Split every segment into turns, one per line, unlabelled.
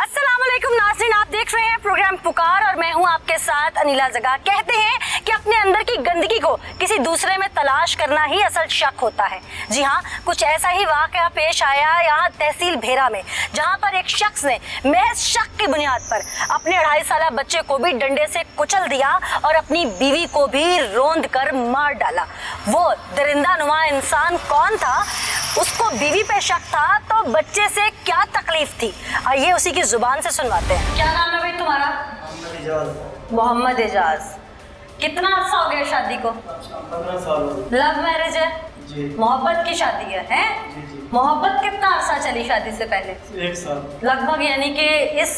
अस्सलाम वालेकुम नाज़रीन, आप देख रहे हैं प्रोग्राम पुकार और मैं हूं आपके साथ अनिला जगा। कहते हैं कि अपने अंदर की गंदगी को किसी दूसरे में तलाश करना ही असल शक होता है। जी हाँ, कुछ ऐसा ही वाकया पेश आया यहाँ तहसील भेरा में, जहाँ पर एक शख्स ने महज शक की बुनियाद पर अपने 2.5 साल बच्चे को भी डंडे से कुचल दिया और अपनी बीवी को भी रौंद कर मार डाला। वो दरिंदा नुमा इंसान कौन था? उसको बीवी पे शक था तो बच्चे से क्या तकलीफ थी? आइए उसी की जुबान से सुनवाते हैं। क्या नाम है भाई तुम्हारा? मोहम्मद एजाज। कितना अर्सा हो गया शादी को?
15 साल।
लव मैरिज है
जी।
मोहब्बत की शादी है, हैं?
जी जी।
मोहब्बत कितना अर्सा चली शादी से पहले?
1 साल
लगभग, यानी कि इस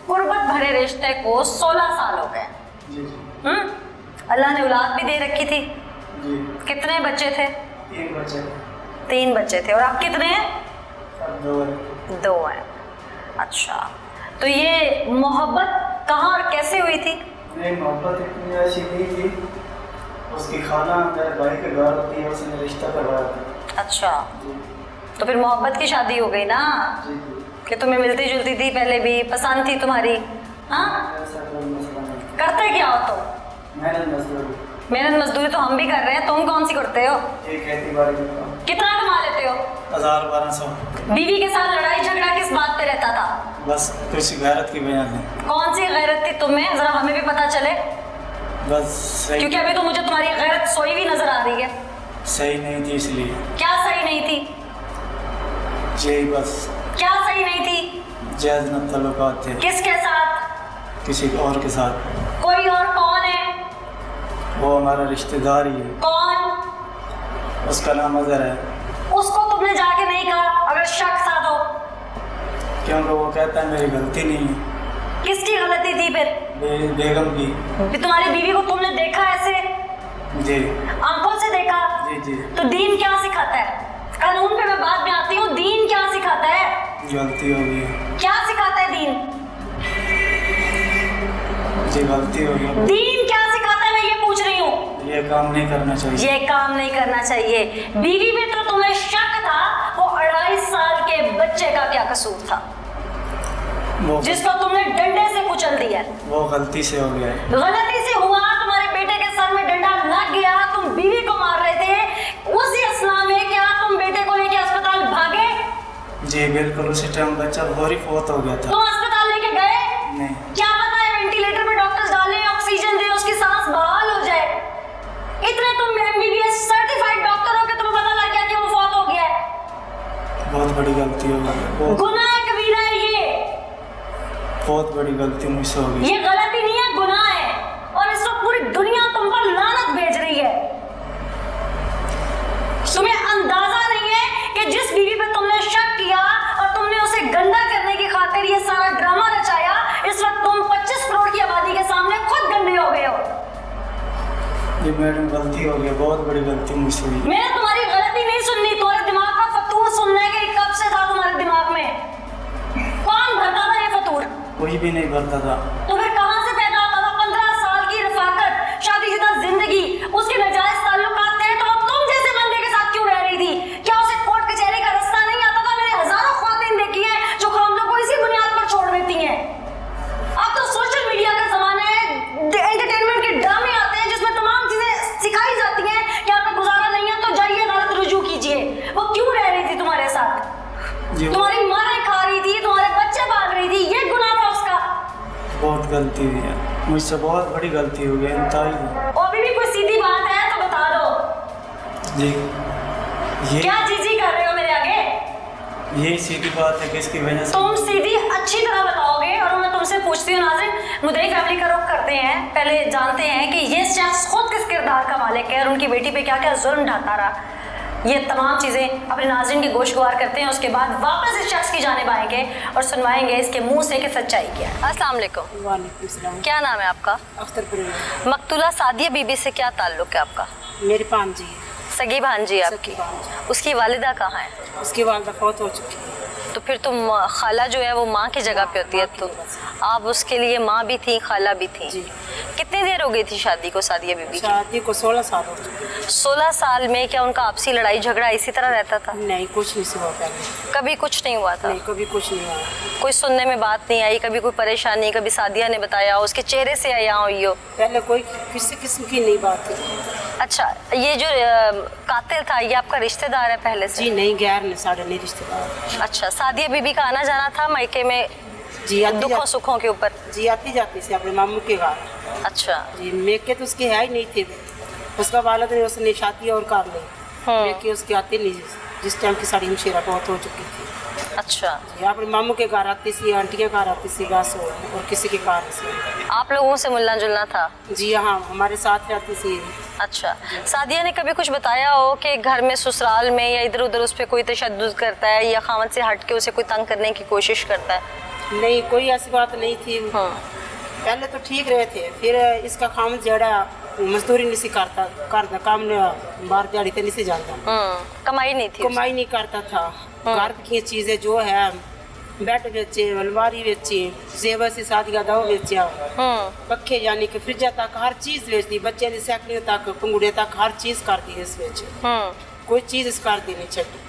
कुर्बत भरे रिश्ते को 16 साल हो गए।
जी जी।
अल्लाह ने औलाद भी दे रखी थी।
जी।
कितने बच्चे थे?
1 बच्चे।
3 बच्चे थे। और आप कितने हैं?
अब 2
2 हैं। अच्छा, तो ये मोहब्बत कहाँ और कैसे हुई थी?
नहीं, मोहब्बत इतनी ऐसी नहीं थी। उसकी खाना मेरे भाई के घर होती है, उसने रिश्ता करवाया था।
अच्छा,
जी
तो फिर मोहब्बत की शादी हो गई ना?
जी जी।
कि तुम्हें मिलती जुलती थी पहले भी, पसंद थी तुम्हारी? हाँ,
ऐसा कोई मसला नहीं।
करते क्या हो तुम?
मेहनत मजदूरी।
मेहनत मजदूरी तो हम भी कर रहे हैं, तुम कौन सी करते हो?
एक खेती बाड़ी करता हूँ।
कितना कमा लेते हो?
1000-1200।
बीवी के साथ लड़ाई झगड़ा किस बात पे रहता था?
बस कुछ गैरत की वजह से।
कौन सी गैरत थी तुम्हें, जरा हमें भी पता चले,
बस सही
क्योंकि अभी तो मुझे तुम्हारी गैरत सोई हुई नजर आ रही है।
सही नहीं थी, इसलिए।
क्या सही नहीं थी?
यही बस
क्या सही नहीं थी?
जायज न ताल्लुकात थे
किसके साथ?
किसी और के साथ।
कोई और कौन है?
वो हमारा रिश्तेदार ही है,
कौन?
उसका नाम अजहर है।
उसको तुमने जाके नहीं कहा अगर शक था तो?
क्योंकि वो कहता है मेरी गलती नहीं है।
किसकी गलती थी फिर?
बेगम की।
कि तुम्हारी बीवी को तुमने देखा ऐसे
जी
आंखों से देखा?
जी जी।
तो दीन क्या सिखाता है? कानून पे मैं बाद में आती हूँ, दीन क्या सिखाता है?
गलती हो गई।
क्या सिखाता है दीन?
जी गलती हो गई।
दीन क्या सिखाता है, मैं ये पूछ रही हूँ।
ये काम नहीं करना चाहिए।
ये काम नहीं करना चाहिए। बीवी में तो तुम्हें शक था, वो 2.5 साल के बच्चे का क्या कसूर था
वो
जिसको तुमने डंडे से कुचल दिया?
वो गलती से हो गया है।
गलती से हुआ, तुम्हारे बेटे के सर में डंडा लग गया, तुम बीवी को मार रहे थे, उसी असना में क्या तुम बेटे को लेके अस्पताल भागे?
जी बिल्कुल, उसी टाइम बच्चा फौरी फौत हो गया था।
तुम अस्पताल लेके गए?
नहीं।
क्या पता है वेंटिलेटर पे डॉक्टर्स डालें, ऑक्सीजन दे, उसकी सांस बहाल हो जाए। इतने तुम MBBS सर्टिफाइड डॉक्टर हो कि तुम्हें पता लग गया कि वो फौत हो गया है।
बहुत बड़ी गलती हो गई।
गुनाह कबीरा है ये।
बहुत बड़ी गलती मुझसे हो गई।
ये गलती नहीं है, गुनाह है, और इस वक्त पूरी दुनिया तुम पर लानत भेज रही है। तुम्हें अंदाजा नहीं है कि जिस बीवी पे तुमने शक किया और तुमने उसे गंदा करने की खातिर ये सारा ड्रामा रचाया, इस वक्त तुम 25 करोड़ की आबादी के सामने खुद गंदे हो गए हो।
जी मैडम, गलती हो गई, बहुत बड़ी गलती मुझसे हुई।
मैंने तुम्हारी गलती नहीं सुननी, तुम्हारे दिमाग का फतूर सुनना है कि कब से था तुम्हारे दिमाग में? कौन भरता था ये फतूर?
कोई भी नहीं भरता था।
तो फिर कहां से पैदा होता था? 15 साल की रफाकत, शादीशुदा जिंदगी, उसके नाजायज ताल्लुकात थे, तो अब तुम जैसे बंदे के साथ क्यों रह रही थी? क्या उसे कोर्ट कचहरी का रास्ता नहीं आता था? मैंने हजारों ख्वातीन देखी हैं जो खामलों को इसी बुनियाद पर छोड़ देती हैं। अब तो सोशल मीडिया का जमाना है, एंटरटेनमेंट के ड्रामे आते हैं जिसमें तमाम चीजें सिखाई जाती हैं कि आपका गुजारा नहीं है तो जाइए अदालत रुजू कीजिए। वो क्यों रह रही थी तुम्हारे साथ? तुम्हारी मारें खा रही थी, तुम्हारे बच्चे पाल रही थी, ये गुनाह था उसका।
बहुत गलती हुई है मुझसे, बहुत बड़ी गलती हो गई, इंतहाई।
और अभी भी कोई सीधी बात है तो बता दो।
जी ये
क्या जी कर रहे हो मेरे आगे?
यही सीधी बात है कि इसकी वजह से।
तुम सीधी अच्छी तरह बताओगे और मैं तुमसे पूछती हूँ नाज़रीन, मुदई फैमिली का रुख करते हैं, पहले जानते हैं कि ये शख्स खुद किस किरदार का मालिक है और उनकी बेटी पे क्या क्या जुल्म ढाता रहा। ये तमाम चीज़ें अपने नाज़रीन की गोशगुजार करते हैं, उसके बाद वापस इस शख्स की जानिब आएंगे और सुनवाएंगे इसके मुंह से कि सच्चाई क्या है। अस्सलाम वालेकुम।
वालेकुम सलाम।
क्या नाम है आपका?
अख्तर परवीन।
मकतूला सादिया बीबी से क्या ताल्लुक है आपका?
मेरी भांजी है।
सगी भांजी है आपकी?
सगी भांजी।
उसकी वालिदा कहाँ है?
उसकी वालिदा फौत हो चुकी है।
तो फिर तुम खाला जो है वो माँ की जगह पे होती है, तो आप उसके लिए माँ भी थी, खाला भी थी।
जी।
कितनी देर हो गई थी शादी को सादिया बीबी की?
शादी को 16 साल हो चुके।
16 साल में क्या उनका आपसी लड़ाई झगड़ा इसी तरह रहता था?
नहीं, कुछ नहीं हुआ पहले।
कभी कुछ नहीं हुआ था?
नहीं, कभी कुछ नहीं हुआ।
कोई सुनने में बात नहीं आई, कभी कोई परेशानी, कभी सादिया ने बताया, उसके चेहरे से आया हुई हो?
पहले कोई किसी किस्म की नहीं बात थी।
अच्छा, ये जो कातिल था ये आपका रिश्तेदार है पहले से?
जी नहीं, गैर ने, साढ़े नहीं रिश्तेदार।
अच्छा, सादिया बीबी का आना जाना था मायके में
जी
दुखों सुखों के ऊपर?
जी आती जाती थी अपने मामू के घर।
अच्छा।
जी मेके तो उसके है ही नहीं थे, उसका वालद ने उसने शादी और कर ली। मेके उसके आते नहीं, जिस टाइम की साड़ी मुशीरा बहुत हो चुकी थी।
अच्छा।
जी अपने मामू के घर आती थी, आंटियों के घर आती थी बस, और किसी के घर से।
आप लोगों से मिलना जुलना था?
जी हाँ, हमारे साथ रहती थी।
अच्छा, सादिया ने कभी कुछ बताया हो कि घर में, ससुराल में या इधर उधर उस पर कोई तशद्दुद करता है या खामद से हट के उसे कोई तंग करने की कोशिश करता है?
नहीं, कोई ऐसी बात नहीं थी। पहले तो ठीक रहे थे, फिर इसका खामद जड़ा मजदूरी नहीं सी करता काम ने, बाहर दिहाड़ी पे नहीं सी जाता।
कमाई नहीं थी?
कमाई नहीं करता था। घर की चीजें जो है, बेड बेचे, अलमारी बेची, जेवर से शादी का दाव बेचा, पखे यानी कि फ्रिज तक हर चीज बेचती, बच्चे की साइकिल तक, पंगुड़े तक हर चीज करती है इस बेच। कोई चीज इस करती नहीं छड़ी।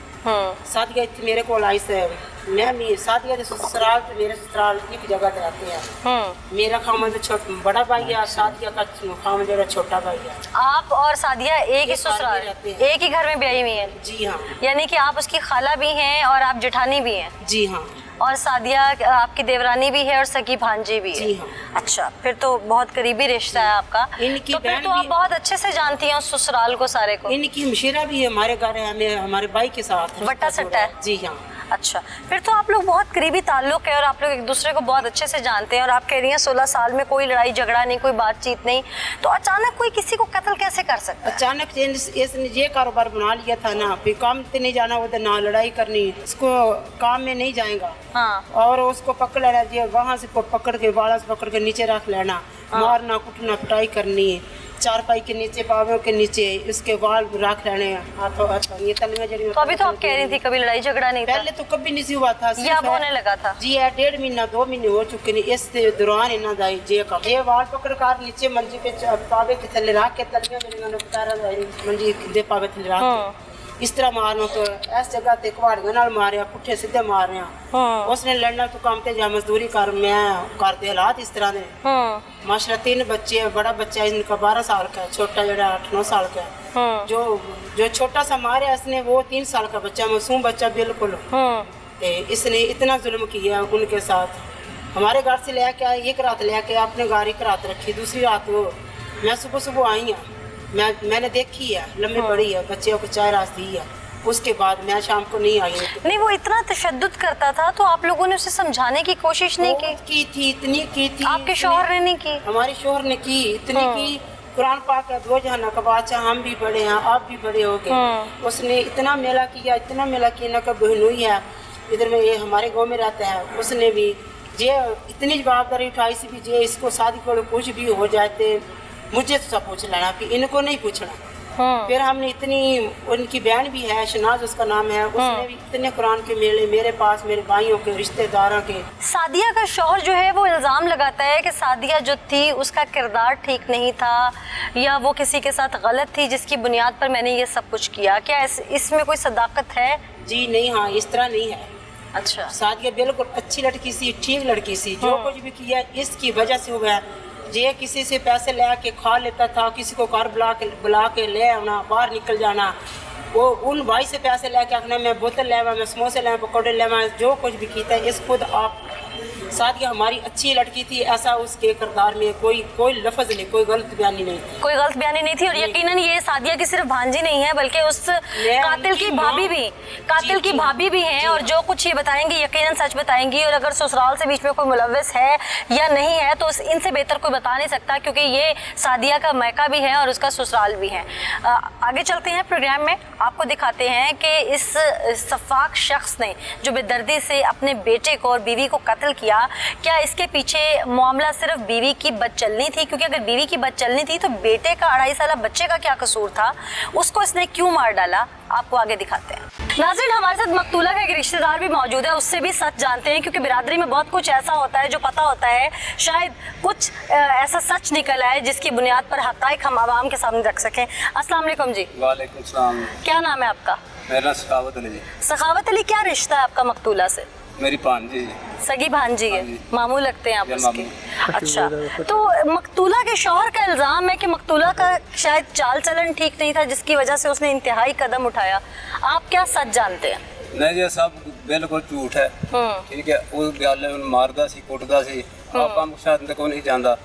सादिया इतनी मेरे को आई से, मैं सादिया के ससुराल तो मेरे ससुराल एक जगह पे रहते हैं। मेरा खामद बड़ा भाई है, सादिया का खामद जरा छोटा भाई है।
आप और सादिया एक ही ससुराल, एक ही घर में ब्याही हुई हैं?
जी हाँ।
यानी कि आप उसकी खाला भी हैं और आप जेठानी भी हैं?
जी हाँ।
और सादिया आपकी देवरानी भी है और सगी भांजी भी है?
जी हाँ।
अच्छा, फिर तो बहुत करीबी रिश्ता है आपका।
इनकी
तो फिर
बहन
तो आप
भी-
बहुत अच्छे से जानती हैं उस ससुराल को, सारे को?
इनकी हमशीरा भी है हमारे घर है, हमें हमारे भाई के साथ
वट्टा सट्टा है?
जी हाँ।
अच्छा, फिर तो आप लोग बहुत करीबी ताल्लुक है और आप लोग एक दूसरे को बहुत अच्छे से जानते हैं। और आप कह रही हैं 16 साल में कोई लड़ाई झगड़ा नहीं, कोई बातचीत नहीं, तो अचानक कोई किसी को कत्ल कैसे कर सकता है?
अचानक इसने ये कारोबार बना लिया था ना, फिर काम पे नहीं जाना, उधर ना लड़ाई करनी, इसको काम में नहीं जाएगा।
हाँ।
और उसको पकड़ लेना, ये वहाँ से पकड़ के बाड़ा से पकड़ के नीचे रख लेना, मारना कुटना पिटाई करनी, चारपाई के नीचे, पावों के नीचे इसके बाल रख लेने, हाथों ये तलवे जड़ी।
तो अभी तो आप कह रही थी कभी लड़ाई झगड़ा नहीं था?
पहले तो कभी नहीं हुआ था।
ये अब होने लगा था?
जी है, 1.5 महीना 2 महीने हो चुके हैं। इस दौरान इन्ना दाई जे का ये वाल पकड़ कर नीचे मंजी पे पावे के थल्ले रख के तलवे जड़ी उतारा मंजी दे पावे थल्ले रख के इस तरह मारना। तो इस जगह ते कवाड़ियां नाल मारिया, पुट्ठे सीधे मारिया। उसने लड़ना तो काम ते जा मजदूरी कर, मैं कर दे हालात इस तरह दे। माशाल्लाह 3 बच्चे, बड़ा बच्चा इनका 12 साल का है, छोटा जड़ा 8-9 साल का है। जो छोटा सा मारे इसने वो 3 साल का बच्चा, मासूम बच्चा बिल्कुल। इसने इतना जुल्म किया उनके साथ। हमारे घर से लेके आए, एक रात लेके अपने घर एक रात रखी, दूसरी रात वो मैं सुबह आई हूँ, मैंने देखी है, लम्बी बड़ी है, बच्चे को चाय रात दी है, उसके बाद मैं शाम को नहीं आई।
नहीं, वो इतना तशद्दुद करता था तो आप लोगों ने उसे समझाने की कोशिश नहीं
की थी, इतनी की थी।
आपके शौहर ने नहीं की?
हमारे शौहर ने की, इतनी की। कुरान पाक है, 2 जहां का बादशाह, हम भी बड़े हैं, आप भी बड़े हो गए। उसने इतना मेला किया, इतना मेला किया ना, कब बहनोई है इधर में, ये हमारे गाँव में रहता है, उसने भी जे इतनी जवाबदारी उठाई सी भी, जे इसको शादी को कुछ भी हो जाते मुझे तो सब पूछ लेना, कि इनको नहीं पूछना। फिर हमने इतनी, उनकी बहन भी है, शनाज उसका नाम है, उसने भी इतने कुरान के मेले मेरे पास, मेरे भाइयों के, रिश्तेदारों के।
सादिया का शौहर जो है वो इल्ज़ाम लगाता है कि सादिया जो थी उसका किरदार ठीक नहीं था या वो किसी के साथ गलत थी जिसकी बुनियाद पर मैंने ये सब कुछ किया। क्या इसमें कोई सदाकत है?
जी नहीं, हाँ इस तरह नहीं है।
अच्छा।
सादिया बिल्कुल अच्छी लड़की सी, ठीक लड़की सी, जो कुछ भी किया इसकी वजह से हुआ है। जे किसी से पैसे ले के खा लेता था, किसी को घर बुला के ले आना, बाहर निकल जाना, वो उन भाई से पैसे ले के आखना मैं बोतल ले आवा, मैं समोसे ले आवा, पकौड़े ले आवा, जो कुछ भी किया इस खुद आप। सादिया हमारी अच्छी लड़की थी, ऐसा उसके किरदार में कोई लफ्ज नहीं, कोई गलत बयानी नहीं थी।
कोई गलत बयानी नहीं थी। और यकीनन ये सादिया की सिर्फ भांजी नहीं है बल्कि उस कातिल की भाभी भी हैं, और जो कुछ ये बताएंगी यकीनन सच बताएंगी। और अगर ससुराल से बीच में कोई मुलव्वस है या नहीं है तो इनसे बेहतर कोई बता नहीं सकता, क्योंकि ये सादिया का मैका भी है और उसका ससुराल भी है। आगे चलते हैं प्रोग्राम में, आपको दिखाते हैं कि इस सफाक शख्स ने जो बेदर्दी से अपने बेटे को और बीवी को कत्ल किया गया, क्या इसके पीछे मामला सिर्फ बीवी की बदचलनी थी? क्योंकि अगर बीवी की बदचलनी थी तो बेटे का 2.5 साल बच्चे का क्या कसूर था, उसको इसने क्यों मार डाला, आपको आगे दिखाते हैं। नाज़रीन, हमारे साथ मकतूला का एक रिश्तेदार भी मौजूद है, उससे भी सच जानते हैं, क्योंकि बिरादरी में बहुत कुछ ऐसा होता है जो पता होता है, शायद कुछ ऐसा सच निकल आए जिसकी बुनियाद पर हक़ाइक़ हम आवाम के सामने रख सकें। अस्सलाम वालेकुम जी।
वालेकुम सलाम।
क्या नाम है आपका?
मेरा नाम सखावत अली जी।
सखावत अली, क्या रिश्ता है आपका मकतूला से?
मेरी भांजी जी।
सगी भांजी है,
हाँ जी।
मामू लगते हैं आप
या
उसके? अच्छा, तो मकतूला के शौहर का इल्ज़ाम है कि मकतूला का शायद चाल चलन ठीक नहीं था, जिसकी वजह से उसने इंतहाई कदम उठाया। आप क्या सच जानते हैं?
नहीं जी, सब बिल्कुल झूठ है। ठीक है, उस गल मारदा सी कुटदा सी, आपा शायद को नहीं जानता।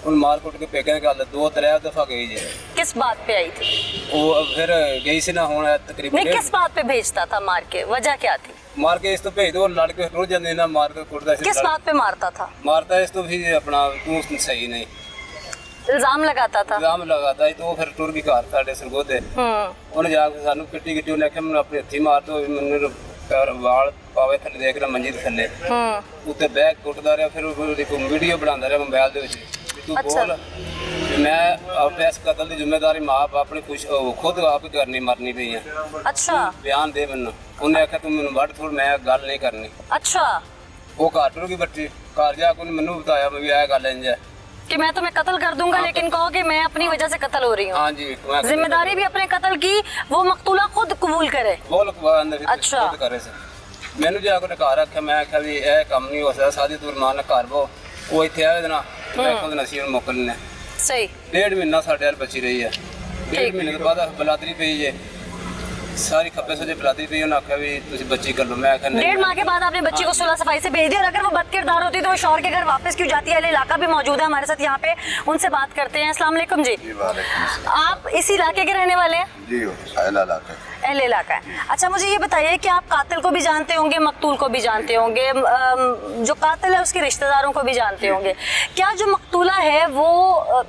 उन मार कुट के पेके ने गल 2-3 दफा गई जी।
किस बात पे आई थी
वो फिर गई सी ना, हुण तकरीबन
नहीं, किस बात पे भेजता था मार के, वजह क्या थी?
मार के इस तो भेज दो, लड़ के टुर जांदे ना, मार के कुटदा सी।
किस बात पे मारता था?
मारता इस तो भी अपना तू सही नहीं
इल्जाम लगाता था।
इल्जाम लगाता है, तो फिर टुर भी घर साडे सरगोदे उन्हें जाके सानू पिट्टी किट्टी उन्हें आख्या मैनू अपने हत्थी मार दो, मैनू पैर वाल पावे थल्ले देख रहा मंजी दे थल्ले उत्ते बैग कुटदा रहा। फिर वीडियो बनांदा रहा मोबाइल दे विच, तू बोल मैं अब इस कतल की जिम्मेदारी मां बाप ने खुद आप ही करनी, मरनी पई है।
अच्छा,
बयान दे मैनू। उन्हें आख्या तू मैनू वड थोड़, मैं गल नहीं करनी।
अच्छा,
वो घर टुर गई बच्ची, घर जाके उन्हें मैनू बताया भी यह गल इंज है
कि मैं तुम्हें कत्ल कर दूंगा, लेकिन कहो कि मैं अपनी वजह से कत्ल हो रही हूँ।
हाँ जी,
जिम्मेदारी भी अपने कत्ल की वो मकतूला खुद कबूल करे।
अच्छा, मैनू जाके घर आख्या, मैं आख्या भी यह कम नहीं हो सकता, सादी तूर मां ने घर बो वो इतने आए ना, मैं खुद नसीब मोकलने।
सही
1.5 महीना साढ़े हाल बची रही है। 1.5 महीने के बाद बलादरी पई है, सारी खब्बे सजे बलादरी पई। उन्हें आख्या भी तुम बच्ची कर लो, मैं आख्या
1.5 माह के बाद आपने बच्ची को सुलह सफाई से भेज दिया, और अगर वो बदकिरदार होती तो वो शौहर के घर वापस क्यों जाती है? अहले इलाका भी मौजूद है हमारे साथ यहाँ पे, उनसे बात करते हैं। अस्सलाम वालेकुम जी। आप इस इलाके के रहने वाले हैं?
जी,
अहले इलाका है। अच्छा, मुझे ये बताइए कि आप कातिल को भी जानते होंगे, मकतूल को भी जानते होंगे, जो कातिल है उसके रिश्तेदारों को भी जानते होंगे। क्या जो मकतूला है वो,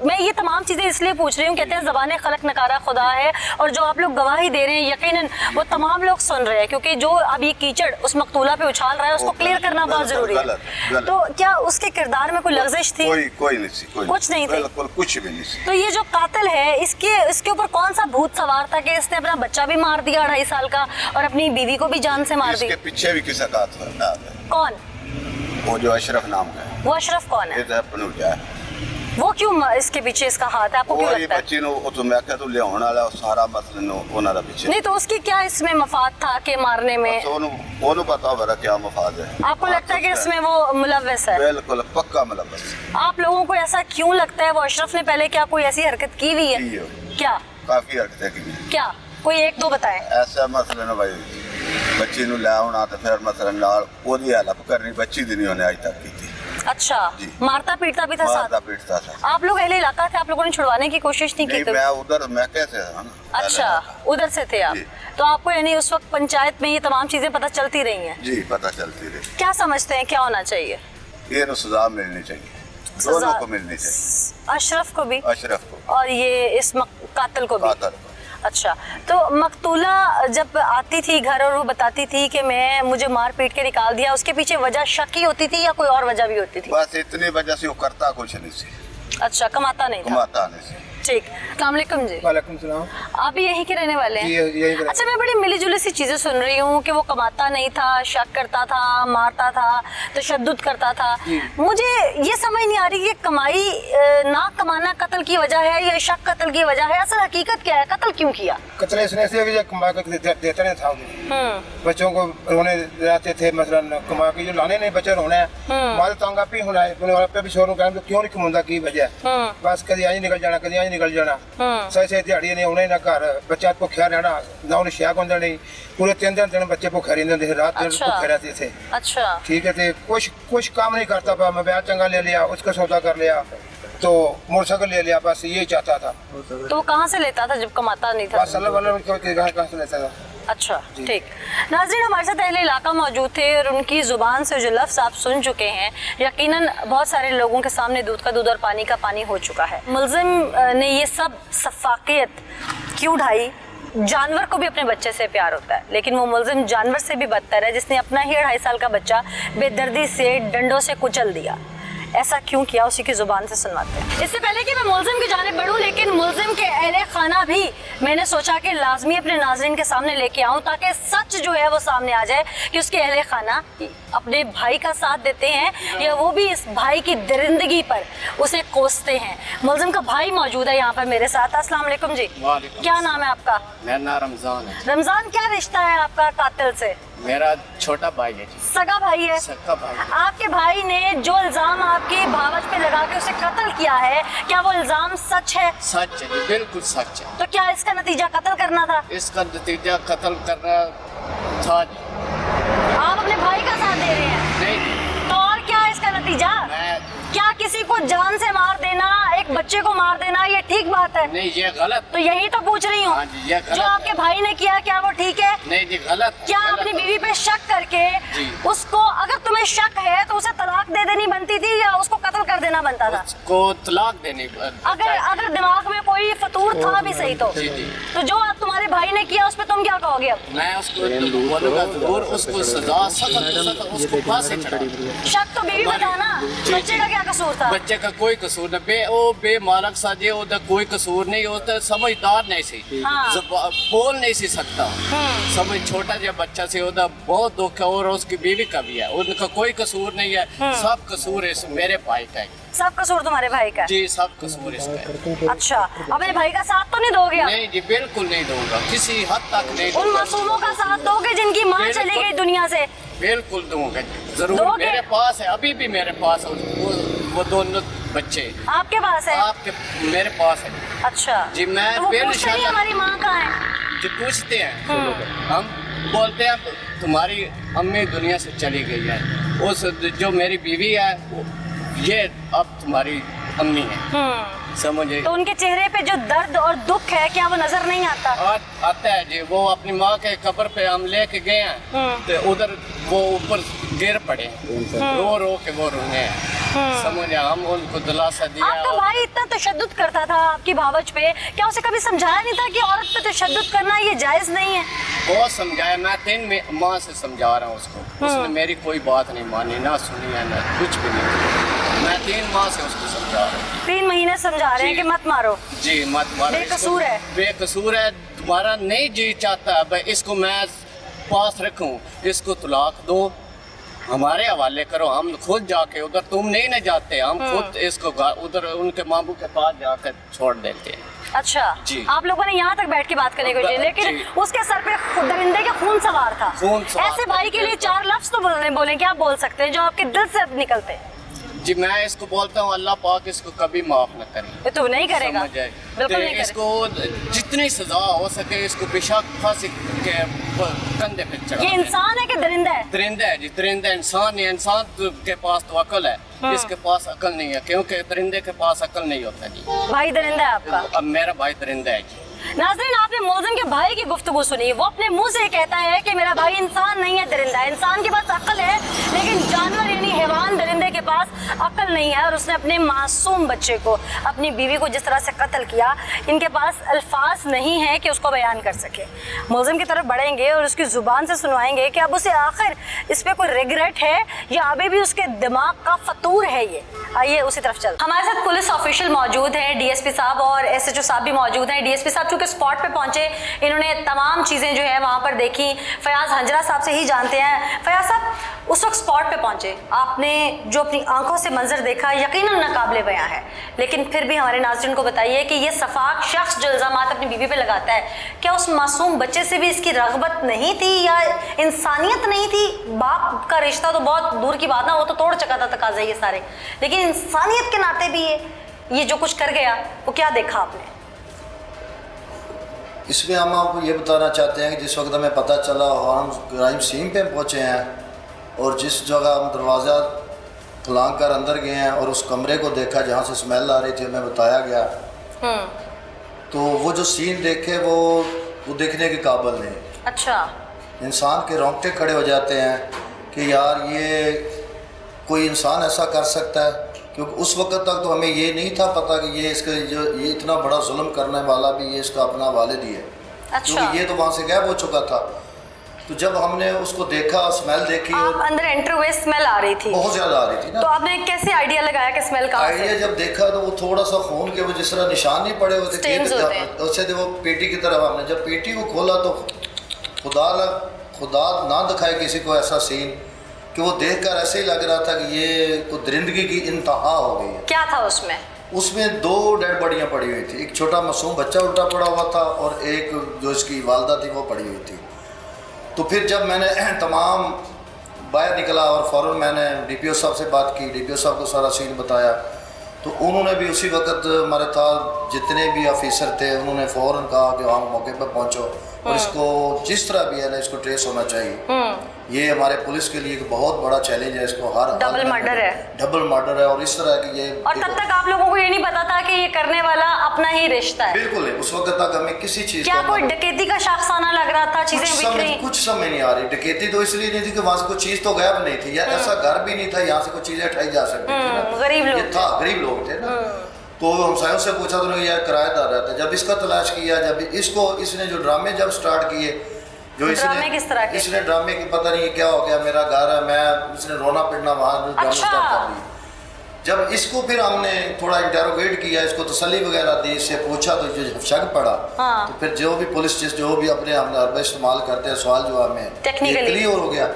मैं ये तमाम चीज़ें इसलिए पूछ रही हूँ, कहते हैं ज़बान खलक नकारा खुदा है, और जो आप लोग गवाही दे रहे हैं यकीनन वो तमाम लोग सुन रहे हैं, क्योंकि जो अब ये कीचड़ उस मकतूला पे उछाल रहा है उसको क्लियर करना बहुत जरूरी है। तो क्या उसके किरदार में कोई लफ्जिश थी?
कोई नहीं,
कुछ नहीं थी,
बिल्कुल कुछ भी नहीं।
तो ये जो कातिल है इसके ऊपर कौन सा भूत सवार था कि इसने अपना बच्चा भी मार दिया 2.5 साल का, और अपनी बीवी को भी जान से मार दी?
इसके पीछे भी किसी का नाम है।
कौन?
वो जो अशरफ नाम का है।
वो अशरफ कौन है? वो क्यों इसके पीछे इसका हाथ है, आपको क्यों लगता है?
बच्ची तो मैं क्या तो ले होने वाला सारा मसला नो पीछे
नहीं, तो उसकी क्या इसमें मफाद था कि मारने में?
ओनु पता बरा क्या मफाद है।
आपको लगता है कि इसमें वो मुलव्वस है?
बिल्कुल पक्का मुलव्वस।
आप लोगों को ऐसा क्यों लगता है? वो अशरफ ने पहले क्या कोई ऐसी हरकत की हुई है? क्या?
काफी हरकतें की।
क्या? कोई 1-2 बताएं।
ऐसा मसला ना भाई, बच्ची नु ले आना तो फिर मसला नाल ओदी हेल्प करनी, बच्ची दी नहीं होने आज तक की थी।
अच्छा, मारता पीटता भी था साथ?
मारता पीटता था।
आप लोग अहले इलाका थे, आप लोगों ने छुड़वाने की कोशिश नहीं की?
मैं उधर मैं कैसे था ना।
अच्छा, उधर से थे आप, तो आपको यानी उस वक्त पंचायत में ये तमाम चीजें पता चलती रही हैं?
जी, पता चलती रही।
क्या समझते हैं क्या होना चाहिए?
ये तो सजा मिलनी चाहिए, दोनों को मिलनी चाहिए।
अशरफ को भी,
अशरफ को,
और ये इस कातिल को भी।
कातिल को।
अच्छा, तो मकतूला जब आती थी घर और वो बताती थी कि मुझे मार पीट के निकाल दिया, उसके पीछे वजह शक ही होती थी या कोई और वजह भी होती थी?
बस इतनी वजह से वो करता कुछ नहीं सी।
अच्छा, कमाता नहीं था?
कमाता नहीं सी।
ठीक। अस्सलाम वालेकुम जी।
वालेकुम सलाम।
आप भी यहीं के रहने वाले हैं?
यही।
अच्छा, मैं बड़ी मिली जुली सी चीजें सुन रही हूँ कि वो कमाता नहीं था, शक करता था, मारता था, तशद्दुद करता था। मुझे ये समझ नहीं आ रही कि कमाई ना कमाना कत्ल की वजह है या शक कत्ल की वजह है? असल हकीकत क्या है, कत्ल क्यों किया?
कत्ल इसने से कमा कर देते नहीं था, बच्चों को रोने जाते थे, मसलन कमा के जो लाने नहीं बच्चे रोने माल तंग आप ही होना है पे भी शोरों का क्यों नहीं कमाता की वजह? बस कभी आज निकल जाना, कभी आज निकल जाना, सही सही दिहाड़ी नहीं होने ना घर बच्चा भुखा रहना ना, उन्हें शैक होता नहीं, पूरे 3 दिन बच्चे भुखे रहते थे, रात दिन भुखे रहते थे।
अच्छा,
ठीक है, तो कुछ काम नहीं करता था, मोबाइल चंगा ले लिया, उसका सौदा कर लिया, तो मोटरसाइकिल ले लिया, बस यही चाहता था।
तो वो कहाँ से लेता था जब कमाता नहीं था?
बस अल्लाह वाला कहाँ से लेता था।
अच्छा, ठीक। नाज़रीन, हमारे साथ अहले इलाका मौजूद थे और उनकी ज़ुबान से जो लफ्ज़ आप सुन चुके हैं, यकीनन बहुत सारे लोगों के सामने दूध का दूध और पानी का पानी हो चुका है। मुल्ज़िम ने ये सब सफ़ाकियत क्यों ढाई, जानवर को भी अपने बच्चे से प्यार होता है, लेकिन वो मुलजिम जानवर से भी बदतर है जिसने अपना ही 2.5 साल का बच्चा बेदर्दी से डंडों से कुचल दिया। ऐसा क्यों किया, उसी की जुबान से सुनवाते हैं। इससे पहले कि मैं मुलजिम की जानिब बढ़ूं, लेकिन मुलजिम के अहले खाना भी मैंने सोचा कि लाजमी अपने नाज़रीन के सामने लेके आऊं, ताकि सच जो है वो सामने आ जाए कि उसके अहले खाना अपने भाई का साथ देते हैं या वो भी इस भाई की दरिंदगी पर उसे कोसते हैं। मुलजिम का भाई मौजूद है यहाँ पर मेरे साथ। अस्सलाम वालेकुम जी।
वालेकुम।
क्या नाम है आपका?
मेरा नाम रमजान है।
रमजान, क्या रिश्ता है आपका कातिल से?
मेरा छोटा भाई है जी।
सगा भाई है?
सगा भाई है।
आपके भाई ने जो इल्जाम आपके भावज पे लगा के उसे कत्ल किया है, क्या वो इल्जाम सच है?
सच है जी, बिल्कुल सच है।
तो क्या इसका नतीजा कत्ल करना था?
इसका नतीजा कत्ल करना था जी।
आप अपने भाई का साथ दे रहे हैं?
नहीं जी,
तो और क्या है इसका नतीजा?
मैं
क्या किसी को जान से मार देना, एक बच्चे को मार देना, ये ठीक बात है?
नहीं, ये गलत।
तो यही तो पूछ रही हूँ।
हाँ जी, ये गलत
जो आपके
है।
भाई ने किया, क्या वो ठीक है?
नहीं जी, गलत।
क्या
गलत
अपनी
है।
बीवी पे शक करके
जी।
उसको, अगर तुम्हें शक है तो उसे तलाक दे देनी बनती थी या उसको कत्ल कर देना बनता था?
उसको तलाक देनी
अगर दिमाग में कोई फतूर था भी सही तो
जी जी।
तो जो आप तुम्हारे भाई ने किया उस पे तुम क्या कहोगे अब?
मैं उसको बोलूंगा जरूर, उसको सजा सख्त उसको फांसी चढ़ा।
शक तो बीवी बता ना,
जी,
बच्चे
जी।
का क्या कसूर था?
बच्चे का कोई कसूर नहीं, बेमालक साजे ओदा कोई कसूर नहीं होता, समझदार नहीं सी।
हाँ।
बोल नहीं सी सकता, समझ छोटा जब बच्चा से ओदा बहुत दुख है, और उसकी बीवी का भी है, उनका कोई कसूर नहीं है, सब कसूर है मेरे भाई का है।
सब कसूर तुम्हारे भाई का है?
जी, सब कसूर इसका है।
अच्छा, अपने भाई का साथ तो नहीं दोगे आप?
नहीं जी, बिल्कुल नहीं दूंगा, किसी हद तक नहीं
उन
दूंगा।
मासूमों का साथ दोगे जिनकी माँ
बिल्कुल।
चली गई दुनिया से?
बिल्कुल दूंगा, जरूर।
दोगे?
मेरे पास है, अभी भी मेरे पास है वो दोनों बच्चे
आपके पास है?
आपके मेरे पास है।
अच्छा
जी, मैं
तो वो
बिल्कुल
पूछते नहीं हमारी माँ कहाँ है?
जो पूछते हैं, हम बोलते हैं तुम्हारी अम्मी दुनिया से चली गई है, उस जो मेरी बीवी है ये अब तुम्हारी अम्मी है, समझे।
तो उनके चेहरे पे जो दर्द और दुख है, क्या वो नजर नहीं आता?
आता है जी। वो अपनी माँ के कब्र पे हम लेके गए हैं, तो उधर वो ऊपर गिर पड़े, रो रो के वो रोने हैं, समझे। हम उनको दिलासा दिया।
आपका भाई इतना तशद्दुद करता था आपकी भावज पे, क्या उसे कभी समझाया नहीं था कि औरत पे तशद्दुद करना ये जायज नहीं है?
बहुत समझाया, मैं 3 माह से समझा रहा हूँ उसको, उसने मेरी कोई बात नहीं मानी, ना सुनी है, ना कुछ भी नहीं। मैं 3 माह से उसको समझा रहा हूँ।
3 महीने समझा रहे हैं कि मत मारो?
जी, मत मारो,
बेकसूर है।
बेकसूर है, तुम्हारा नहीं जी चाहता है भाई इसको मैं पास रखूं, इसको तलाक दो, हमारे हवाले करो, हम खुद जाके उधर, तुम नहीं ना जाते, हम खुद इसको उधर उनके मामू के पास जाकर छोड़ देते हैं।
अच्छा
जी।
आप लोगों ने यहाँ तक बैठ के बात करने को जी, लेकिन
जी।
उसके सर पे दरिंदे का खून सवार था।
खून सवार
ऐसे
था।
भाई के लिए 4 लफ्ज तो बोले क्या बोल सकते हैं जो आपके दिल से निकलते हैं?
जी, मैं इसको बोलता हूँ अल्लाह पाक इसको कभी माफ न करे।
ये तो नहीं करेगा,
समझ आए।
बिल्कुल
तो
नहीं करेगा।
इसको जितनी सजा हो सके इसको बेशक फांसी के कंधे पे चढ़ा
ये
दें।
इंसान है कि दरिंदा है?
दरिंदा है जी, दरिंदा इंसान है। इंसान के पास तो अकल है, इसके पास अकल नहीं है, क्योंकि दरिंदे के पास अकल नहीं होता जी।
भाई दरिंदा है आपका?
अब मेरा भाई दरिंदा है जी।
नाज़रीन, आपने मुलजिम के भाई की गुफ्तगू सुनी। वो अपने मुंह से कहता है कि मेरा भाई इंसान नहीं है, दरिंदा है। इंसान के पास अकल है, लेकिन जानवर यानी हैवान दरिंदे के पास अकल नहीं है, और उसने अपने मासूम बच्चे को, अपनी बीवी को जिस तरह से कत्ल किया, इनके पास अल्फाज नहीं है कि उसको बयान कर सके। मुलजिम की तरफ बढ़ेंगे और उसकी ज़ुबान से सुनवाएंगे कि अब उसे आखिर इस पर कोई रिग्रेट है या अभी भी उसके दिमाग का फतूर है ये। आइए उसी तरफ चल। हमारे साथ पुलिस ऑफिशियल मौजूद हैं, डीएसपी साहब और एसएचओ साहब भी मौजूद हैं। डीएसपी साहब चूंकि स्पॉट पे पहुंचे, इन्होंने तमाम चीज़ें जो है वहाँ पर देखी। फयाज हंजरा साहब से ही जानते हैं। फयाज साहब, उस वक्त स्पॉट पे पहुंचे, आपने जो अपनी आंखों से मंजर देखा यकीनन नाकाबिले बयां है, लेकिन फिर भी हमारे नाज़रीन को बताइए कि ये सफाक शख्स जो इल्ज़ामात अपनी बीवी पे लगाता है, क्या उस मासूम बच्चे से भी इसकी रग़बत नहीं थी या इंसानियत नहीं थी? बाप का रिश्ता तो बहुत दूर की बात ना, वो तो तोड़ चका था तकाज़े ये सारे, लेकिन इंसानियत के नाते भी ये जो कुछ कर गया, वो क्या देखा आपने?
इसमें हम आपको ये बताना चाहते हैं कि जिस वक्त हमें पता चला और हम क्राइम सीन पे पहुँचे हैं और जिस जगह हम दरवाज़ा खलांग कर अंदर गए हैं और उस कमरे को देखा जहाँ से स्मेल आ रही थी, हमें बताया गया, तो वो जो सीन देखे वो देखने के काबिल नहीं।
अच्छा।
इंसान के रोंगटे खड़े हो जाते हैं कि यार ये कोई इंसान ऐसा कर सकता है, क्योंकि उस वक्त तक तो हमें ये नहीं था पता कि ये इसका जो ये इतना बड़ा जुल्म करने वाला भी ये इसका अपना वालिद ही है।
अच्छा।
क्योंकि ये तो वहाँ से गायब हो चुका था। तो जब हमने उसको देखा, स्मेल देखी,
आप
और
अंदर एंटर हुए, स्मेल आ रही थी,
बहुत ज्यादा आ रही थी
तो
ना।
आपने कैसे आइडिया लगाया कि स्मेल कहाँ से?
आइडिया जब देखा तो वो थोड़ा सा खून के वो जिस तरह निशान नहीं पड़े हुए थे
Stains होते हैं।
उससे वो पेटी की तरफ, हमने जब पेटी को खोला तो खुदा ना दिखाए किसी को ऐसा सीन कि वो देखकर ऐसे ही लग रहा था कि ये कोई दरिंदगी की इंतहा हो गई है।
क्या था उसमें?
उसमें 2 डेड बॉडियाँ पड़ी हुई थी, एक छोटा मासूम बच्चा उल्टा पड़ा हुआ था और एक जो इसकी वालदा थी वो पड़ी हुई थी। तो फिर जब मैंने तमाम बाहर निकला और फ़ौरन मैंने डीपीओ साहब से बात की, डीपीओ साहब को सारा सीन बताया, तो उन्होंने भी उसी वक्त हमारे साथ जितने भी ऑफिसर थे उन्होंने फ़ौरन कहा कि हम मौके पर पहुंचो और इसको जिस तरह भी है ना इसको ट्रेस होना चाहिए। ये हमारे पुलिस के लिए एक बहुत बड़ा चैलेंज है, इसको हर
डबल मर्डर है।
डबल मर्डर है। और इस तरह की ये,
और तब तक आप लोगों को ये नहीं पता था कि ये करने वाला अपना ही रिश्ता है?
बिल्कुल नहीं, उस वक्त तक हमें किसी चीज़
क्या
का
कोई डकैती का शाखसाना लग रहा था? चीजें बिक रही?
कुछ समझ नहीं आ रही। डकैती तो इसलिए नहीं थी कि वहाँ से कोई चीज़ तो गायब नहीं थी, या ऐसा घर भी नहीं था यहाँ से कोई चीज़ें उठाई जा सकती थी ना।
गरीब लोग
ये था, गरीब लोग थे ना। तो हमसायों से पूछा तो यार किराएदार रहता है। जब इसका तलाश किया, जब इसको इसने जो ड्रामे जब स्टार्ट किए, जो
ड्रामे किस तरह के?
इसने ड्रामे की पता नहीं क्या हो गया, मेरा घर है, मैं इसने रोना पिटना वहाँ ड्रामे
अच्छा।
स्टार्ट कर दिए। जब इसको फिर हमने थोड़ा इंटेरोगेट किया, इसको तसल्ली वगैरह दी, इससे पूछा तो जो शक पड़ा,
हाँ।
तो फिर जो भी पुलिस जो भी अपने हम हरबा इस्तेमाल करते हैं सवाल जवाब में,
Technically।
क्लियर हो गया।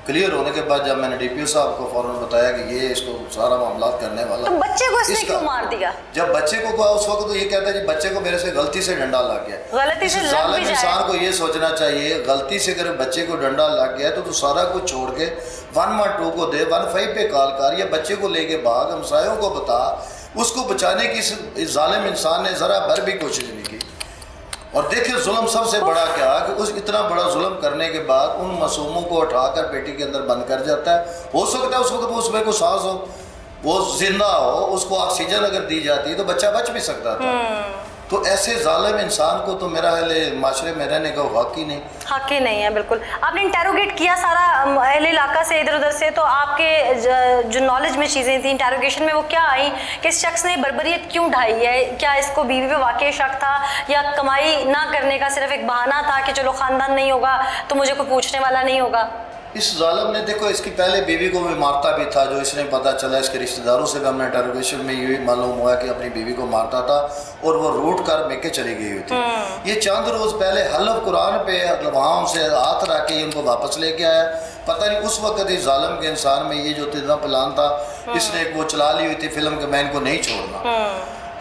क्लियर होने के बाद जब मैंने डीपीओ साहब को फौरन बताया कि ये इसको सारा मामला करने वाला,
तो बच्चे को इसने
इसका-
क्यों मार दिया?
जब बच्चे को कहा उस वक्त तो ये कहता है कि बच्चे को मेरे से गलती से डंडा लग गया।
गलती से
इस
लग
जालिम
भी जाए।
इंसान को ये सोचना चाहिए, गलती से अगर बच्चे को डंडा लग गया तो तू सारा कुछ छोड़ के 112 को दे, 15 पे कॉल कर, या बच्चे को लेके भाग, हमसायों को बता। उसको बचाने की इस जालिम इंसान ने जरा भर भी कोशिश नहीं की। और देखिए जुल्म सबसे बड़ा क्या कि उस इतना बड़ा जुल्म करने के बाद उन मासूमों को उठाकर पेटी के अंदर बंद कर जाता है। हो सकता है उस वक्त उसमें को सांस हो, वो जिंदा हो, उसको ऑक्सीजन अगर दी जाती तो बच्चा बच भी सकता था। तो ऐसे जालिम इंसान को तो मेरा माशरे में रहने का हक ही नहीं।
हक ही नहीं है, बिल्कुल। आपने इंटेरोगेट किया सारा अहले इलाका से, इधर उधर से, तो आपके जो नॉलेज में चीज़ें थी इंटेरोगेशन में वो क्या आई कि इस शख्स ने बर्बरियत क्यों ढाई है? क्या इसको बीवी पे वाकई शक था, या कमाई ना करने का सिर्फ एक बहाना था कि चलो ख़ानदान नहीं होगा तो मुझे कोई पूछने वाला नहीं होगा?
इस जालिम ने देखो इसकी पहले बीवी को भी मारता भी था, जो इसने पता चला इसके रिश्तेदारों से भी हमने इंटरोगेशन में ये भी मालूम हुआ कि अपनी बीवी को मारता था और वो रूट कर मेके चली गई हुई थी। ये चंद रोज़ पहले हलफ कुरान पे वहाँ उनसे हाथ रख के उनको वापस लेके आया। पता नहीं उस वक्त इस जालिम के इंसान में ये जो इतना प्लान था, इसने वो चला ली हुई थी फिल्म के, मैं इनको नहीं छोड़ना।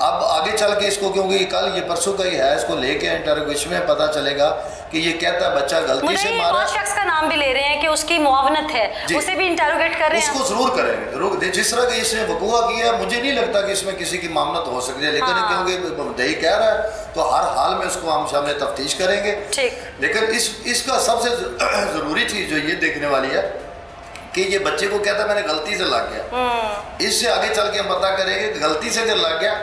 अब आगे चल के इसको, क्योंकि कल ये परसों का ही है, इसको लेके इंटरोगेशन में पता चलेगा कि ये कहता है बच्चा गलती से मारा।
मुझे शख्स का नाम भी ले रहे हैं कि उसकी मुआवनत है, उसे भी इंटरोगेट कर रहे हैं।
उसको जरूर करेंगे, जिस तरह की इसने वकूआ किया, मुझे नहीं लगता कि इसमें किसी की मामलत हो सकती है, लेकिन
हाँ।
क्योंकि दही कह रहा है तो हर हाल में उसको हम सामने तफ्तीश करेंगे।
ठीक।
लेकिन इसका सबसे जरूरी चीज जो ये देखने वाली है कि ये बच्चे को कहता है मैंने गलती से लग गया। इससे आगे चल के हम पता करेंगे कि गलती से अगर लग गया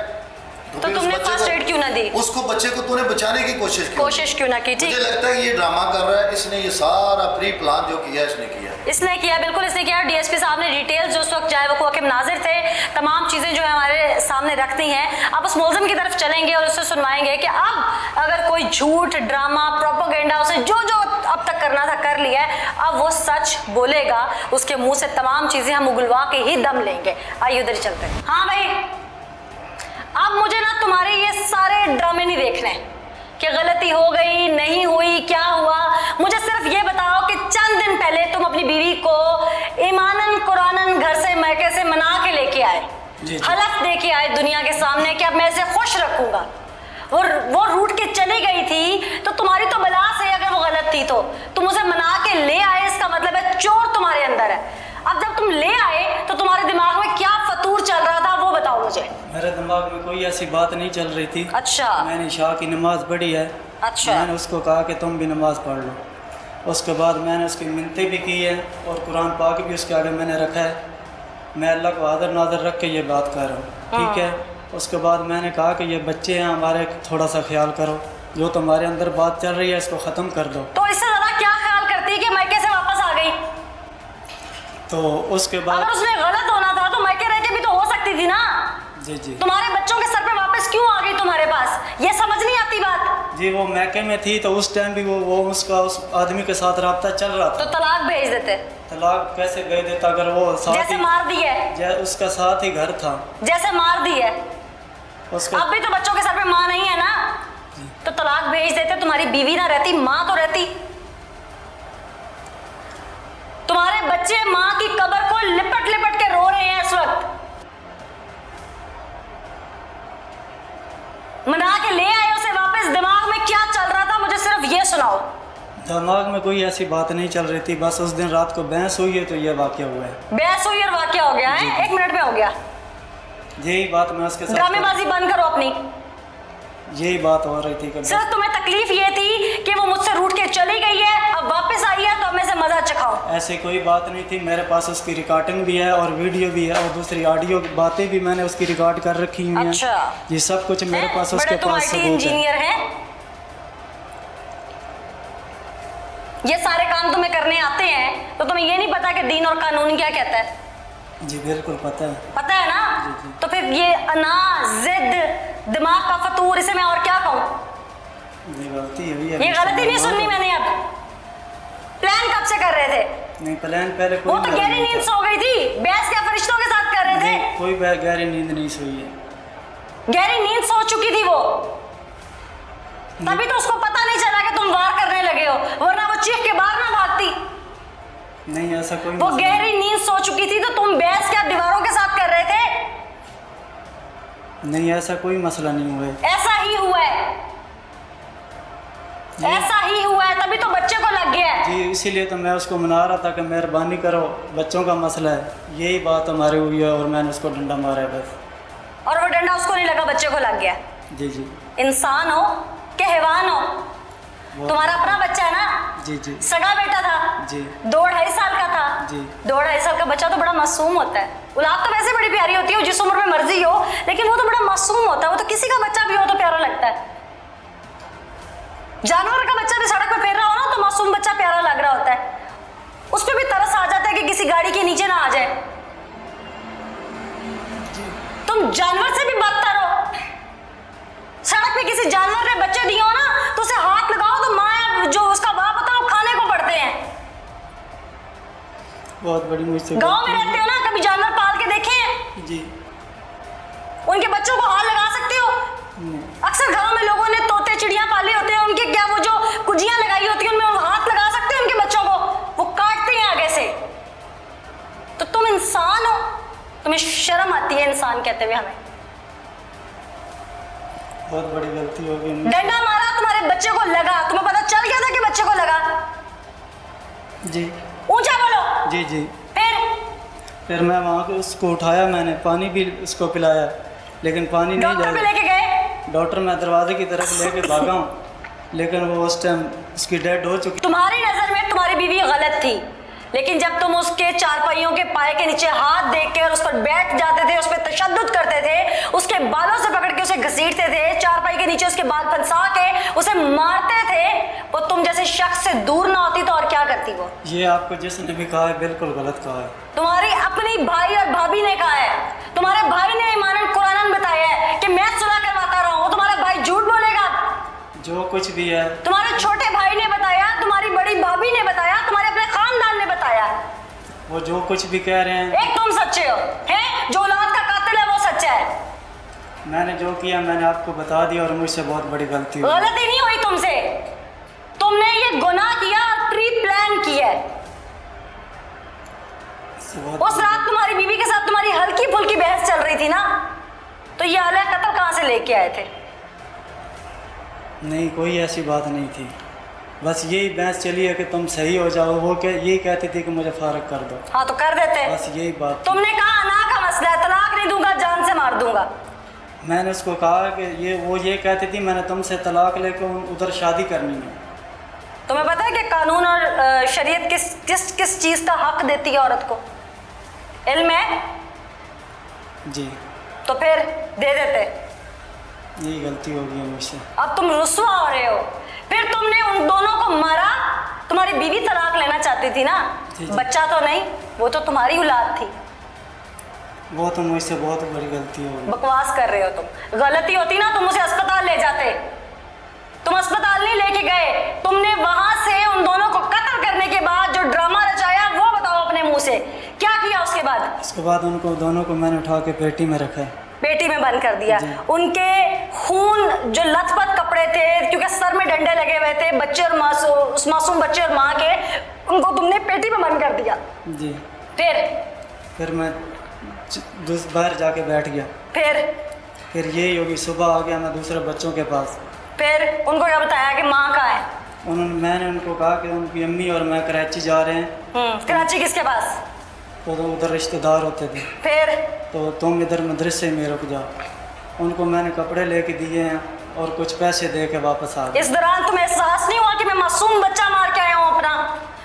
तो
फिर उस
तुमने
बच्चे
फर्स्ट
को-
एड क्यों ना दी?
उसको बच्चे को तूने बचाने की कोशिश
क्यों ना की? ठीक।
मुझे लगता है ये ड्रामा कर रहा है, इसने ये सारा प्री प्लान जो किया इसने किया।
इसने किया, बिल्कुल इसने किया। डीएसपी साहब ने डिटेल्स जो उस वक्त चाहे वकूआ के नाजिर थे, तमाम चीज़ें जो है हमारे सामने रखती हैं। अब उस मुलजिम की तरफ चलेंगे और उससे सुनवाएंगे कि अब अगर कोई झूठ, ड्रामा, प्रोपेगेंडा, उसे जो जो अब तक करना था कर लिया है, अब वो सच बोलेगा, उसके मुंह से तमाम चीज़ें हम उगलवा के ही दम लेंगे। आइए उधर चलते हैं। हाँ भाई, अब मुझे ना तुम्हारे ये सारे ड्रामे नहीं देखने कि गलती हो गई नहीं हुई, क्या हुआ। मुझे सिर्फ ये बताओ कि चंद दिन पहले तुम अपनी बीवी को ईमानन कुरानन घर से मैके से मना के लेके आए, हलफ दे के आए दुनिया के सामने कि अब मैं इसे खुश रखूंगा। वो रूठ के चली गई थी तो तुम्हारी तो बला से, अगर वो गलत थी तो तुम उसे मना के ले आए, इसका मतलब है चोर तुम्हारे अंदर है। अब जब तुम ले आए तो तुम्हारे दिमाग में क्या फतूर चल रहा था वो बताओ मुझे।
मेरे दिमाग में कोई ऐसी बात नहीं चल रही थी।
अच्छा।
मैंने शाह की नमाज़ पढ़ी है।
अच्छा।
मैंने उसको कहा कि तुम भी नमाज़ पढ़ लो। उसके बाद मैंने उसकी मिन्नतें भी की है और कुरान पाक भी उसके आगे मैंने रखा है। मैं अल्लाह को हाज़िर नाज़िर रख के ये बात कर रहा हूँ, ठीक है। उसके बाद मैंने कहा कि ये बच्चे हैं हमारे, थोड़ा सा ख्याल करो, जो तुम्हारे अंदर बात चल रही है इसको ख़त्म कर दो।
तो इससे ज़्यादा क्या ख्याल करती कि मैके से वापस आ गई?
तो उसके बाद
अगर उसने गलत होना था तो मैके रह के भी तो हो सकती थी ना।
जी जी
तुम्हारे बच्चों के सर पे वापस क्यों आ गई तुम्हारे पास? ये समझ नहीं आती बात।
जी अभी वो मैके में थी तो उस टाइम भी वो उसका उस आदमी के साथ रब्ता चल रहा
तो
था।
तलाक भेज देते,
तलाक कैसे भेज देता अगर वो साथ
जैसे
ही
मार दी है,
उसका साथ ही घर था
जैसे मार दी है।
उसका।
अब भी तो बच्चों के सर पे माँ नहीं है ना, तो तलाक भेज देते, तुम्हारी बीवी ना रहती, माँ तो रहती। तुम्हारे बच्चे माँ की कब्र को लिपट लिपट के रो रहे हैं इस वक्त। मना के ले आए उसे वापस, दिमाग में क्या चल रहा था मुझे सिर्फ ये सुनाओ।
दिमाग में कोई ऐसी बात नहीं चल रही थी, बस उस दिन रात को बहस हुई है तो ये वाकया हुआ है।
बहस हुई और वाकया हो गया है, 1 मिनट में हो गया।
यही बात मैं उसके साथ,
ड्रामेबाजी बंद करो अपनी।
यही बात हो रही थी कि
सिर्फ तुम्हें तकलीफ ये थी कि वो मुझसे रूठ के चली गई है, अब वापस आई है तो अब मैं से मजा चखाओ।
ऐसी कोई बात नहीं थी, मेरे पास उसकी रिकॉर्डिंग भी है और वीडियो भी है और दूसरी ऑडियो बातें भी मैंने उसकी रिकॉर्ड कर रखी हुई हैं।
अच्छा,
ये सब कुछ मेरे
हैं?
पास
बड़े
उसके
तुम
पास
IT
सबूत है।
इंजीनियर हैं, ये सारे काम तुम्हें करने आते हैं तो तुम्हें ये नहीं पता कि दीन और कानून क्या कहता है?
जी बिल्कुल पता है।
पता है ना?
जी।
तो फिर ये अना जिद दिमाग का फतूर, इसे मैं और क्या कहूँ?
ये गलती हुई है।
ये गलती नहीं सुननी मैंने। अब प्लान कब से कर रहे थे?
नहीं, प्लान पहले कोई
वो तो
मेरा
गहरी
नहीं
नींद
था।
सो गई थी, बहस क्या फरिश्तों के साथ कर रहे थे?
नहीं, कोई गहरी नींद नहीं सोई है।
गहरी नींद सो चुकी थी वो, तभी तो उसको पता नहीं चला कि तुम वार करने लगे हो, वरना वो चीख के बाहर ना भागती।
नहीं ऐसा कोई
वो
मसला
गहरी नींद सो चुकी थी तो तुम बहस क्या दीवारों के साथ कर रहे थे?
नहीं, ऐसा कोई मसला नहीं हुआ है।
ऐसा ही हुआ है, ऐसा ही हुआ है, तभी तो बच्चे को लग गया है।
जी इसीलिए तो मैं उसको मना रहा था कि मेहरबानी करो, बच्चों का मसला है, यही बात हमारी हुई है और मैंने उसको डंडा मारा है बस।
और वो डंडा उसको नहीं लगा, बच्चे को लग गया।
जी जी
इंसान हो कि हैवान हो? तुम्हारा अपना बच्चा है ना?
जी जी
सगा बेटा था
जी
2-2.5 साल का था
जी।
2-2.5 साल का बच्चा तो बड़ा मासूम होता है। औलाद तो वैसे बड़ी प्यारी होती है, जिस उम्र में मर्जी हो, लेकिन वो तो बड़ा मासूम होता है। वो तो किसी का बच्चा भी हो तो प्यारा लगता है। जानवर का बच्चा भी सड़क पे फिर रहा हो ना तो मासूम बच्चा प्यारा लग रहा होता है, उस पर भी तरस आ जाता है कि किसी गाड़ी के नीचे ना आ जाए। तुम जानवर से भी बदतर हो। सड़क पे किसी जानवर ने बच्चे दिए हो ना तो उसे हाथ लगाओ तो माँ जो उसका बाप होता है वो खाने को पड़ते हैं।
बहुत बड़ी मुझसे
गांव में रहते हो ना, कभी जानवर पाल के देखे हैं?
जी
उनके बच्चों को हाथ लगा सकते हो? अक्सर गांव में लोगों ने तोते चिड़िया पाले होते हैं, उनके क्या वो जो कुजियां लगाई होती है उनमें हाथ लगा सकते हैं उनके बच्चों को? वो काटते हैं आगे से। तो तुम इंसान हो, तुम्हें शर्म आती है इंसान कहते हुए हमें?
बहुत बड़ी गलती हो गई।
डंडा मारा, तुम्हारे बच्चे को लगा, तुम्हें पता चल गया था कि बच्चे को लगा?
जी
ऊंचा बोलो।
जी जी
फिर
मैं वहाँ पे उसको उठाया, मैंने पानी भी उसको पिलाया, लेकिन पानी नहीं
डॉक्टर पे
जाए।
लेके गए?
डॉक्टर मैं दरवाजे की तरफ लेके भागा हूँ, लेकिन वो उस टाइम उसकी डेड हो चुकी।
तुम्हारी नजर में तुम्हारी बीवी गलत थी, लेकिन जब तुम उसके चारपाइयों के पाए के नीचे हाथ देख के और उस पर बैठ जाते थे, उस पर तशद्दुद करते थे, उसके बालों से पकड़ के उसे घसीटते थे, चारपाई के नीचे उसके बाल फंसा के उसे मारते थे, वो तुम जैसे शख्स से दूर ना होती तो और क्या करती वो?
ये आपको जिसने भी कहा है बिल्कुल गलत कहा है।
तुम्हारी अपनी भाई और भाभी ने कहा है, तुम्हारे भाई ने ईमान कुरान बताया है कि मैं सुलह करवाता रहा हूँ। तुम्हारा भाई झूठ बोलेगा?
जो कुछ भी है
तुम्हारे छोटे भाई ने बताया, तुम्हारी बड़ी भाभी ने बताया, तुम्हारे अपने खानदान ने बताया।
वो जो कुछ भी कह रहे हैं,
एक तुम सच्चे हो, हैं? जो औलाद का कातिल है वो सच्चा है।
मैंने जो किया मैंने आपको बता दिया और मुझसे बहुत बड़ी गलती हुई।
गलती नहीं हुई तुमसे, तुमने ये गुनाह किया और प्री प्लान किया है। उस रात तुम्हारी बीवी के साथ तुम्हारी हल्की फुल्की बहस चल रही थी ना, तो ये आला कत्ल कहाँ से लेके आए थे?
नहीं, कोई ऐसी बात नहीं थी, बस यही बहस चली है कि तुम सही हो जाओ। वो यही कहती थी कि मुझे फारग कर दो।
हाँ तो कर देते।
बस यही बात थी।
तुमने कहा ना का मसला है, तलाक नहीं दूंगा, जान से मार दूंगा।
मैंने उसको कहा कि ये कहती थी मैंने तुमसे तलाक लेकर उधर शादी करनी है।
तुम्हें पता है कि कानून और शरीयत किस चीज का हक देती है औरत को? इल्म है?
जी
तो फिर दे देते।
यही गलती हो गई है मुझसे।
अब तुम रुस्वा हो रहे हो। फिर तुमने उन दोनों को मारा, तुम्हारी बीवी तलाक लेना चाहती थी ना?
जी, जी।
बच्चा तो नहीं, वो तो तुम्हारी औलाद थी।
वो तो मुझसे बहुत बड़ी गलती हो गई।
बकवास कर रहे हो तुम। गलती होती ना तुम उसे अस्पताल ले जाते, तुम अस्पताल नहीं लेके गए, तुमने वहां से उन दोनों को कत्ल करने के बाद जो ड्रामा रचाया वो बताओ अपने मुंह से, क्या किया उसके बाद?
उसके बाद उनको दोनों को मैंने उठा के पेटी में रखा है,
पेटी में बंद कर दिया। उनके खून जो लथपथ कपड़े थे, क्योंकि सर में डंडे लगे हुए थे, बच्चे और मासूम बच्चे और माँ के, उनको तुमने पेटी में बंद कर दिया
जी।
फिर
मैं बाहर जाके बैठ गया।
फिर
यही होगी, सुबह आ गया मैं दूसरे बच्चों के पास।
फिर उनको क्या बताया कि माँ कहाँ है?
मैंने उनको कहा कि उनकी अम्मी और मैं कराची जा रहे हैं।
कराची किसके पास?
तो उधर रिश्तेदार होते थे।
फिर
तो तुम इधर मदरसे में रुक जाओ। उनको मैंने कपड़े लेके दिए हैं और कुछ पैसे दे के वापस आ गए।
इस दौरान तुम्हें एहसास नहीं हुआ कि मैं मासूम बच्चा मार के आया हूँ अपना?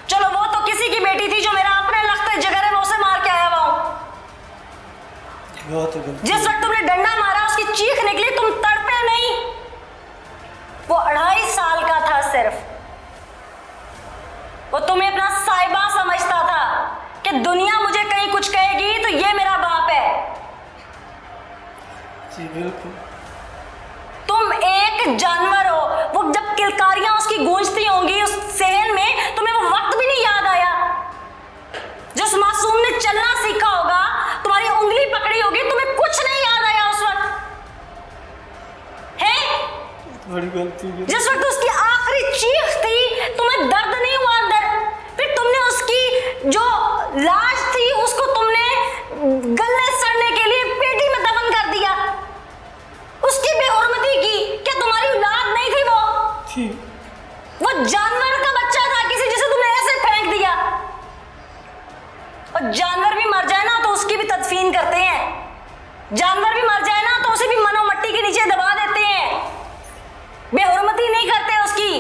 चलो वो तो किसी की बेटी थी जो मेरा अपने लगता जिगर है, मैं उसे मार के आया हुआ हूँ। जिस वक्त तुमने डंडा मारा उसकी चीख निकली, तुम तड़पे नहीं। वो 2.5 साल का था सिर्फ, वो तुम्हें अपना साहिबा समझता था कि दुनिया मुझे कहीं कुछ कहेगी तो ये मेरा बाप है।
जी बिल्कुल।
तुम एक जानवर हो। वो जब किलकारियां उसकी गूंजती होंगी उस सहन में, तुम्हें वो वक्त भी नहीं याद आया जिस मासूम ने चलना सीखा होगा, तुम्हारी उंगली पकड़ी होगी, तुम्हें कुछ नहीं याद आया उस वक्त है?
बड़ी गलती है।
जिस वक्त उसकी आखिरी चीख थी, तुम्हें दर्द नहीं हुआ अंदर? फिर तुमने उसकी जो लाश थी उसको तुमने गलने सड़ने के लिए पेटी में दफन कर दिया। उसकी बेहुरमती की। क्या तुम्हारी औलाद नहीं थी वो जानवर का बच्चा था किसी, जिसे तुमने ऐसे फेंक दिया। और जानवर भी मर जाए ना तो उसकी भी तदफीन करते हैं। जानवर भी मर जाए ना तो उसे भी मनो मट्टी के नीचे दबा देते हैं, बेहुरमती नहीं करते उसकी।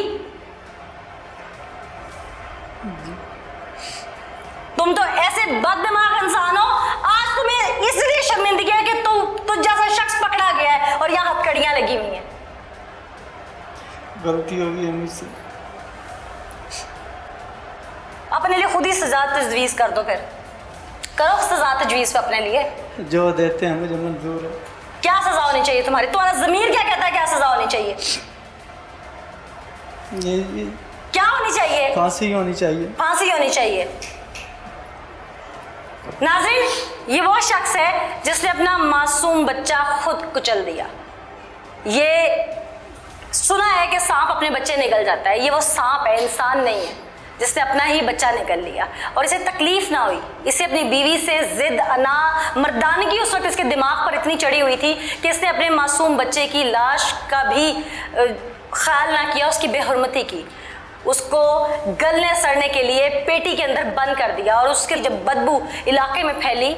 तुम तो ऐसे बददिमाग इंसान हो। आज तुम्हें इसलिए शर्मिंदगी है कि तुम जैसा शख्स पकड़ा गया है और यहाँ हथकड़ियां लगी हुई हैं।
गलती हो गई है मुझसे।
अपने लिए खुद ही सजा तजवीज़ कर दो, फिर करो सजा तजवीज़ अपने लिए।
जो देते हैं मुझे मंजूर है।
क्या सजा होनी चाहिए तुम्हारी? तुम्हारा ज़मीर क्या कहता है क्या सजा होनी चाहिए?
ये
क्या होनी चाहिए?
फांसी होनी चाहिए।
फांसी होनी चाहिए। नाज़रीन, ये वो शख्स है जिसने अपना मासूम बच्चा खुद कुचल दिया। ये सुना है कि सांप अपने बच्चे निगल जाता है, ये वो सांप है, इंसान नहीं है जिसने अपना ही बच्चा निगल लिया। और इसे तकलीफ ना हुई, इसे अपनी बीवी से जिद, अना, मर्दानगी उस वक्त इसके दिमाग पर इतनी चढ़ी हुई थी कि इसने अपने मासूम बच्चे की लाश का भी ख्याल ना किया, उसकी बेहुरमती की, उसको गलने सड़ने के लिए पेटी के अंदर बंद कर दिया। और उसकी जब बदबू इलाके में फैली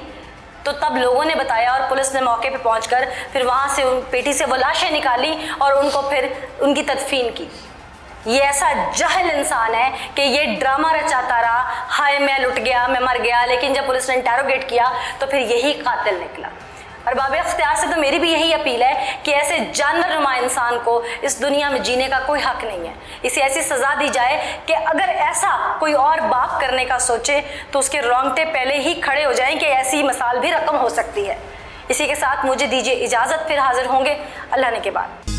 तो तब लोगों ने बताया और पुलिस ने मौके पे पहुंचकर फिर वहाँ से उन पेटी से वो लाशें निकाली और उनको फिर उनकी तदफीन की। ये ऐसा जहल इंसान है कि ये ड्रामा रचाता रहा, हाय मैं लुट गया, मैं मर गया, लेकिन जब पुलिस ने इंटेरोगेट किया तो फिर यही कातिल निकला। और बाबे इख्तियार से तो मेरी भी यही अपील है कि ऐसे जानवर नुमा इंसान को इस दुनिया में जीने का कोई हक नहीं है। इसे ऐसी सज़ा दी जाए कि अगर ऐसा कोई और बाप करने का सोचे तो उसके रोंगटे पहले ही खड़े हो जाएं कि ऐसी मिसाल भी रकम हो सकती है। इसी के साथ मुझे दीजिए इजाज़त, फिर हाजिर होंगे अल्लाह ने के बाद।